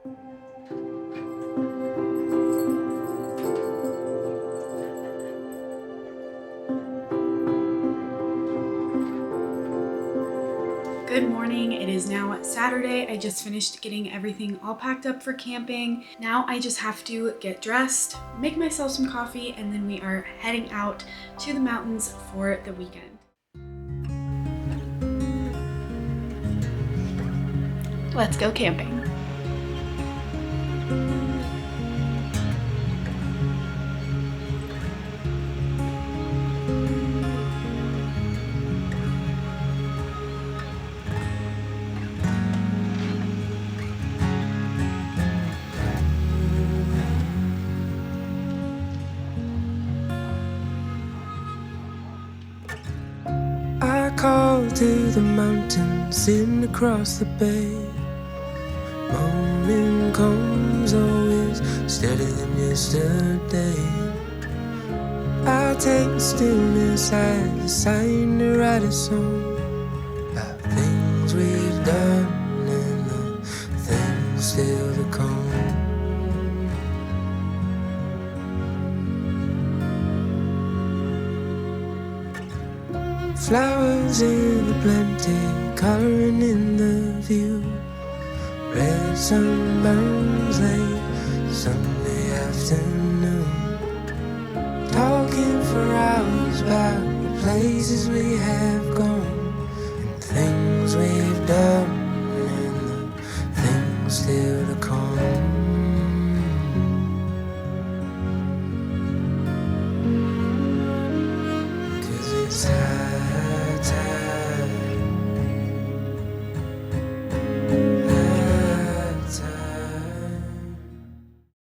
Good morning. It is now Saturday. I just finished getting everything all packed up for camping. Now I just have to get dressed, make myself some coffee, and then we are heading out to the mountains for the weekend. Let's go camping. Call to the mountain, sitting across the bay. Morning comes always steadier than yesterday. I'll take the stillness as a sign to write a song about things we've done and the things still to come. Flowers in the plenty, coloring in the view. Red sunburns late Sunday afternoon. Talking for hours about the places we have gone and things we've done and the things still to come. Cause it's high tide.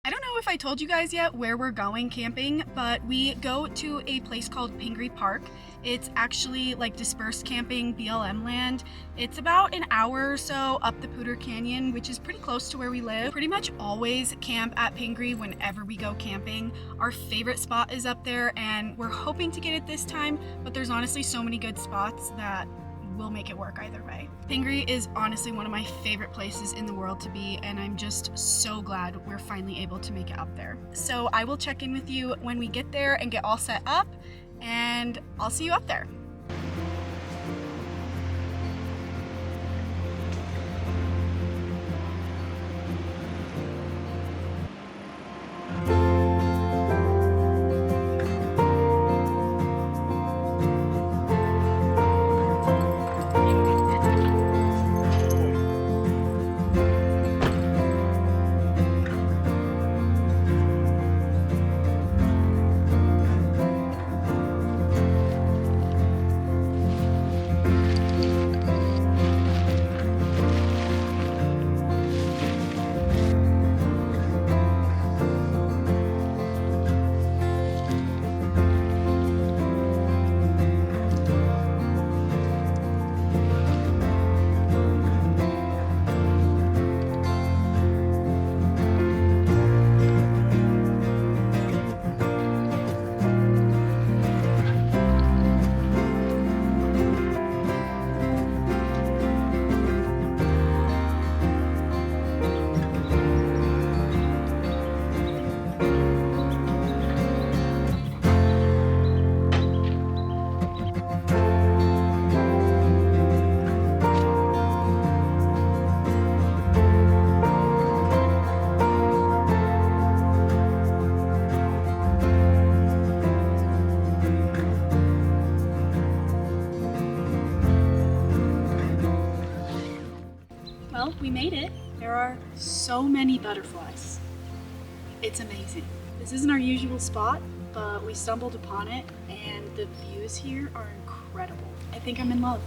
I don't know if I told you guys yet where we're going camping, but we go to a place called Pingree Park. It's actually like dispersed camping BLM land. It's about an hour or so up the Poudre Canyon, which is pretty close to where we live. Pretty much always camp at Pingree whenever we go camping. Our favorite spot is up there and we're hoping to get it this time, but there's honestly so many good spots that we'll make it work either way. Pingree is honestly one of my favorite places in the world to be, and I'm just so glad we're finally able to make it up there. So I will check in with you when we get there and get all set up, and I'll see you up there. Well, we made it. There are so many butterflies. It's amazing. This isn't our usual spot, but we stumbled upon it and the views here are incredible. I think I'm in love.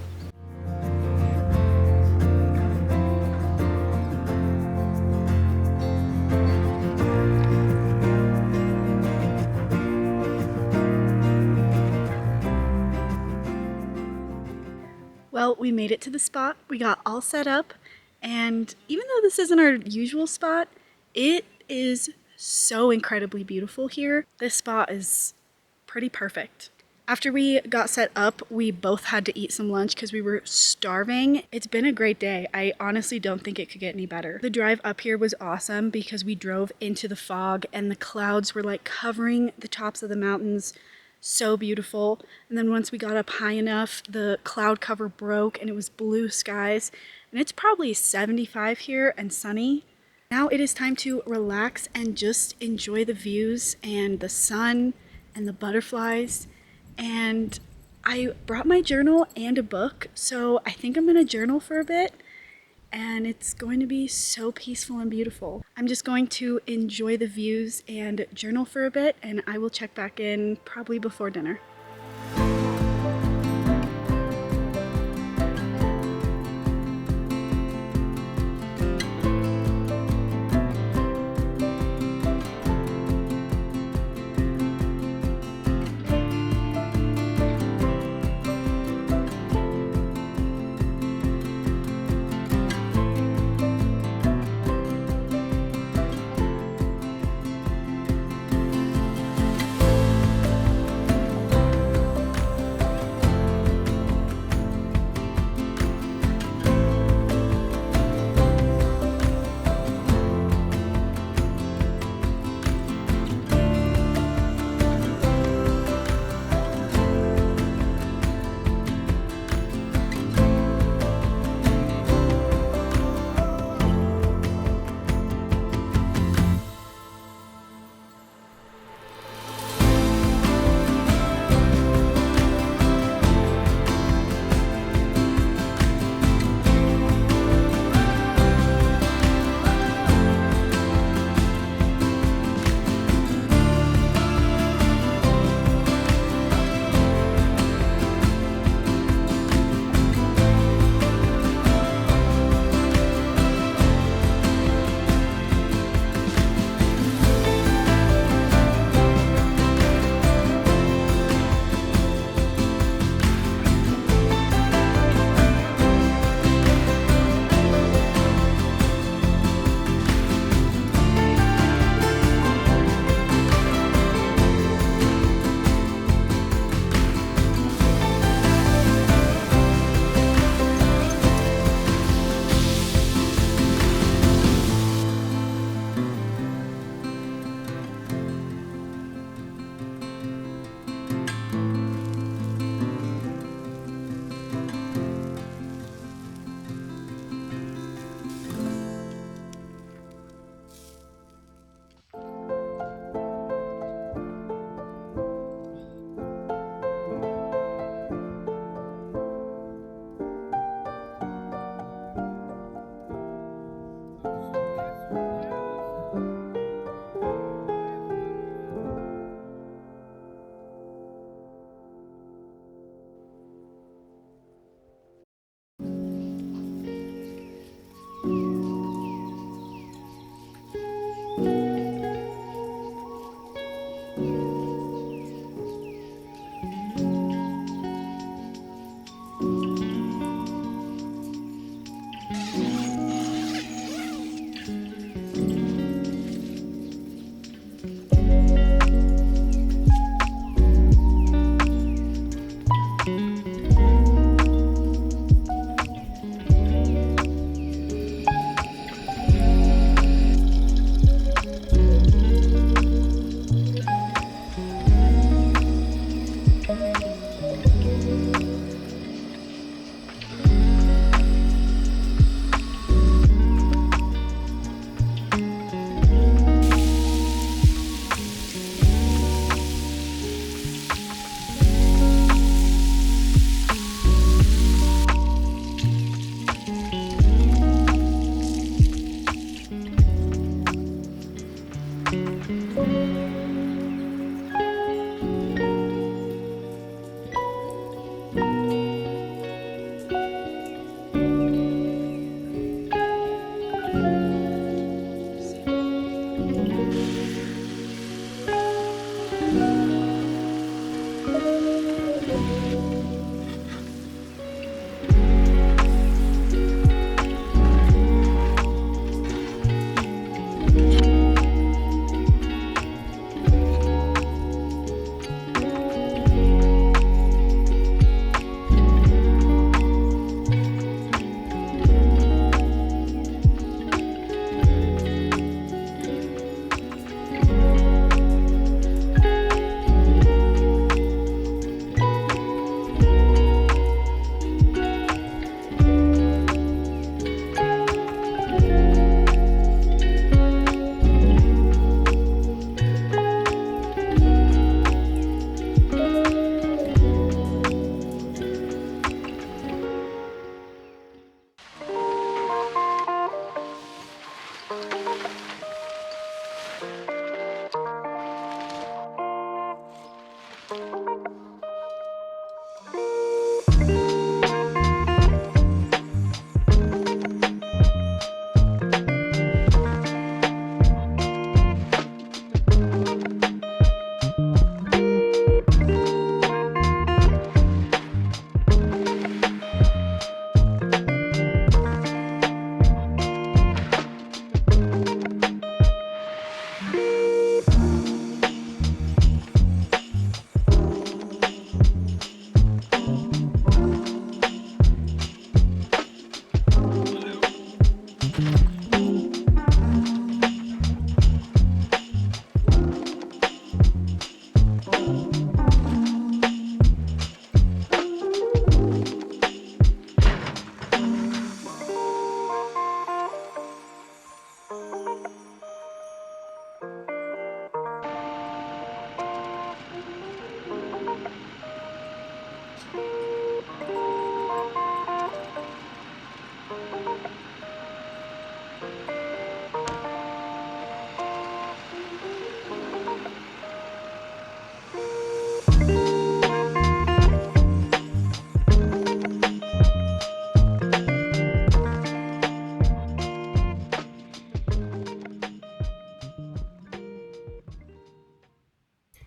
Well, we made it to the spot. We got all set up, and even though this isn't our usual spot, it is so incredibly beautiful here. This spot is pretty perfect. After we got set up, we both had to eat some lunch because we were starving. It's been a great day. I honestly don't think it could get any better. The drive up here was awesome because we drove into the fog and the clouds were like covering the tops of the mountains. So beautiful. And then once we got up high enough, the cloud cover broke and it was blue skies. And it's probably 75 here and sunny. Now it is time to relax and just enjoy the views and the sun and the butterflies. And I brought my journal and a book, so I think I'm gonna journal for a bit. And it's going to be so peaceful and beautiful. I'm just going to enjoy the views and journal for a bit, and I will check back in probably before dinner.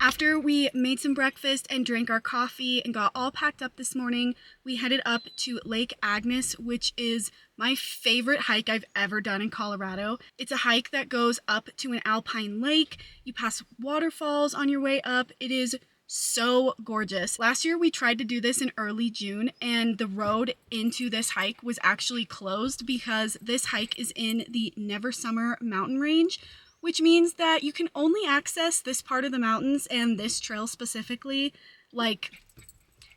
After we made some breakfast and drank our coffee and got all packed up this morning, we headed up to Lake Agnes, which is my favorite hike I've ever done in Colorado. It's a hike that goes up to an alpine lake. You pass waterfalls on your way up. It is so gorgeous. Last year we tried to do this in early June, and the road into this hike was actually closed because this hike is in the Never Summer mountain range, which means that you can only access this part of the mountains and this trail specifically like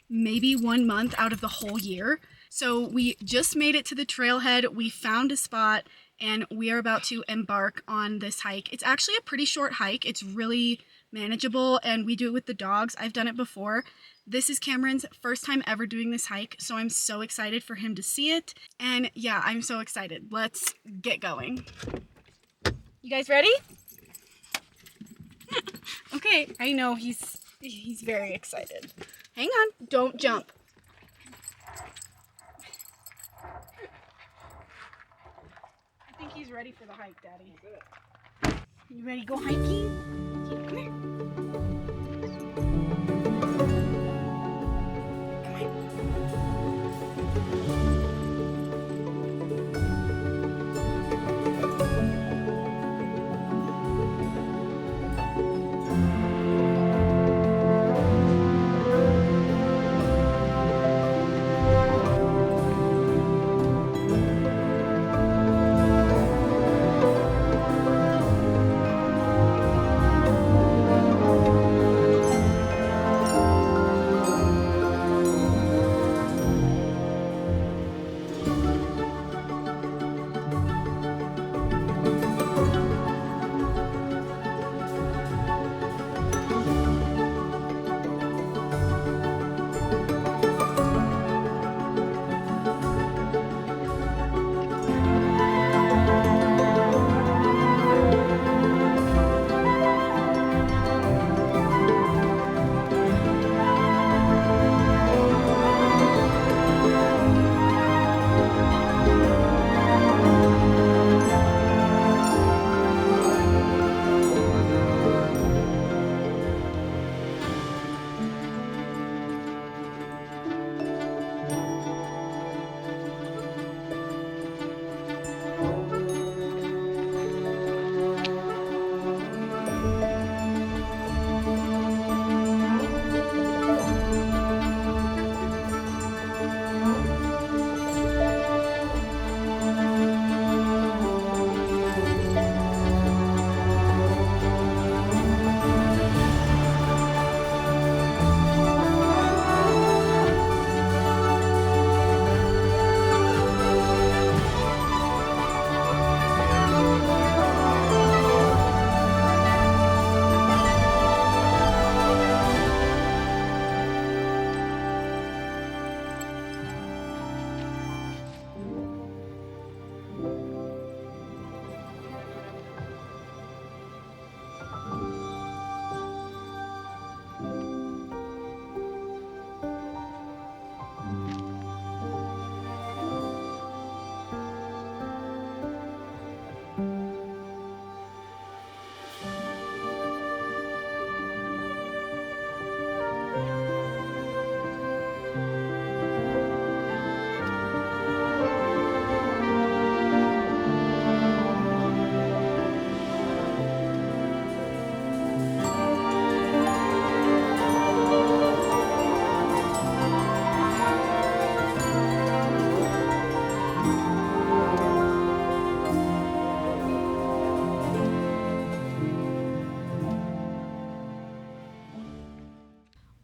maybe 1 month out of the whole year. So we just made it to the trailhead, we found a spot, and we are about to embark on this hike. It's actually a pretty short hike. It's really manageable, and we do it with the dogs. I've done it before. This is Cameron's first time ever doing this hike, so I'm so excited for him to see it. And yeah, I'm so excited. Let's get going. You guys ready? Okay, I know he's very excited. Hang on, don't jump. I think he's ready for the hike, Daddy. You ready to go hiking? Yeah, come here.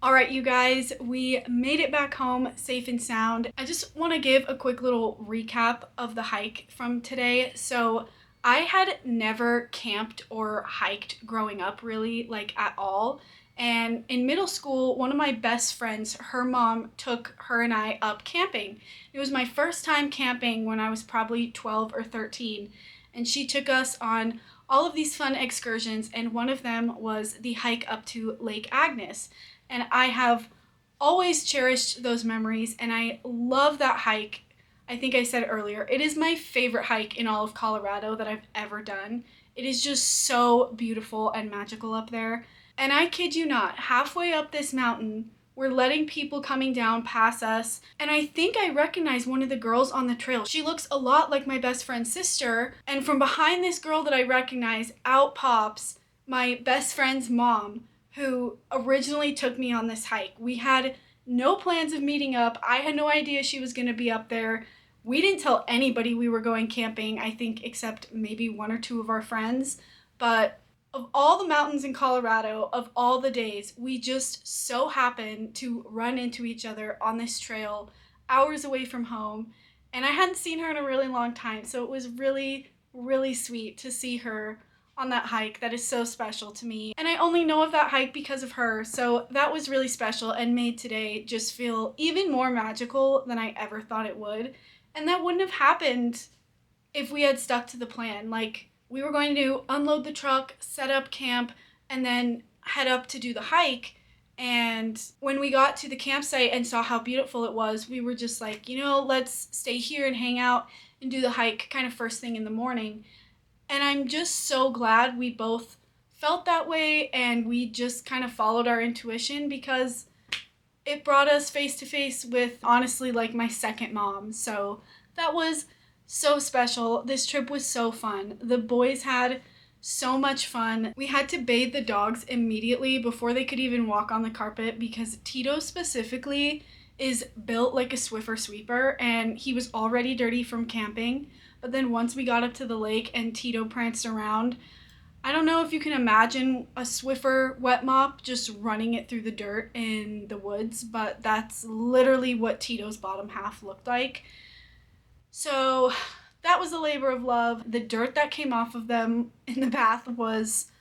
All right, you guys, we made it back home safe and sound. I just want to give a quick little recap of the hike from today. So I had never camped or hiked growing up really, like at all. And in middle school, one of my best friends, her mom took her and I up camping. It was my first time camping when I was probably 12 or 13. And she took us on all of these fun excursions, and one of them was the hike up to Lake Agnes. And I have always cherished those memories, and I love that hike. I think I said earlier, it is my favorite hike in all of Colorado that I've ever done. It is just so beautiful and magical up there. And I kid you not, halfway up this mountain, we're letting people coming down pass us, and I think I recognize one of the girls on the trail. She looks a lot like my best friend's sister, and from behind this girl that I recognize, out pops my best friend's mom, who originally took me on this hike. We had no plans of meeting up. I had no idea she was gonna be up there. We didn't tell anybody we were going camping, I think, except maybe one or two of our friends, but of all the mountains in Colorado, of all the days, we just so happened to run into each other on this trail hours away from home. And I hadn't seen her in a really long time, so it was really, really sweet to see her on that hike. That is so special to me. And I only know of that hike because of her, so that was really special and made today just feel even more magical than I ever thought it would. And that wouldn't have happened if we had stuck to the plan. Like, we were going to unload the truck, set up camp, and then head up to do the hike. And when we got to the campsite and saw how beautiful it was, we were just like, you know, let's stay here and hang out and do the hike kind of first thing in the morning. And I'm just so glad we both felt that way and we just kind of followed our intuition, because it brought us face to face with, honestly, like my second mom. So that was so special. This trip was so fun. The boys had so much fun. We had to bathe the dogs immediately before they could even walk on the carpet, because Tito specifically is built like a Swiffer sweeper and he was already dirty from camping. But then once we got up to the lake and Tito pranced around, I don't know if you can imagine a Swiffer wet mop just running it through the dirt in the woods, but that's literally what Tito's bottom half looked like. So that was a labor of love. The dirt that came off of them in the bath was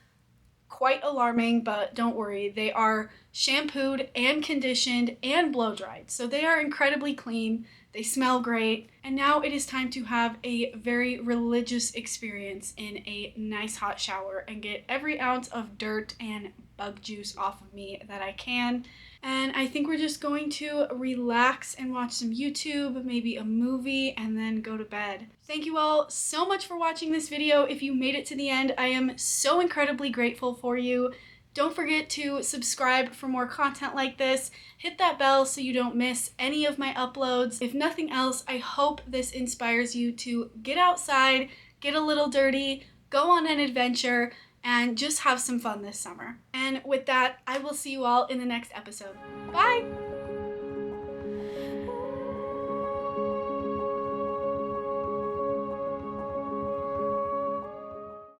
quite alarming, but don't worry, they are shampooed and conditioned and blow dried. So they are incredibly clean. They smell great. And now it is time to have a very religious experience in a nice hot shower and get every ounce of dirt and bug juice off of me that I can. And I think we're just going to relax and watch some YouTube, maybe a movie, and then go to bed. Thank you all so much for watching this video. If you made it to the end, I am so incredibly grateful for you. Don't forget to subscribe for more content like this. Hit that bell so you don't miss any of my uploads. If nothing else, I hope this inspires you to get outside, get a little dirty, go on an adventure, and just have some fun this summer. And with that, I will see you all in the next episode. Bye!